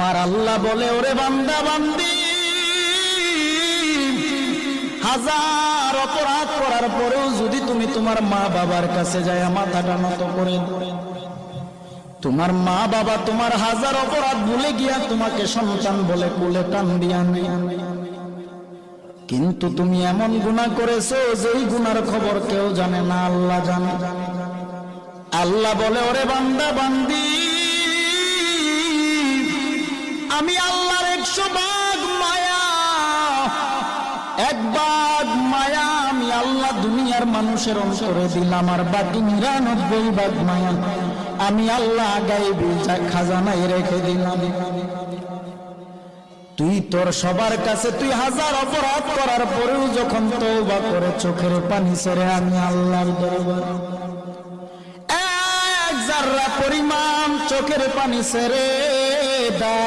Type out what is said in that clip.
আর আল্লাহ বলে, ওরে বান্দা বান্দি, হাজার অপরাধ করার পরেও যদি তুমি তোমার মা বাবার কাছে যায় মাথাটা নত করে, তোমার মা বাবা তোমার হাজার অপরাধ ভুলে গিয়া তোমাকে সন্তান বলে কোলে টান দিয়া নেয়, কিন্তু তুমি এমন গুনাহ করেছো যেই গুনার খবর কেউ জানে না, আল্লাহ জানে। আল্লাহ বলে, ওরে বান্দা বান্দি, আমি আল্লাহর 100 ভাগ মায়া, 1 ভাগ মায়া আমি আল্লাহ দুনিয়ার মানুষের অন্তরে দিলাম, আর বাকি 99 ভাগ মায়া আমি আল্লাহ গায়েবী খাজানায় রেখে দিলাম। তুই তোর সবার কাছে তুই হাজার অপরাধ করার পরেও যখন তওবা করে চোখের পানি ছেড়ে আমি আল্লাহর দরবারে 1 জাররা পরিমাণ চোখের পানি ছেড়ে দাও।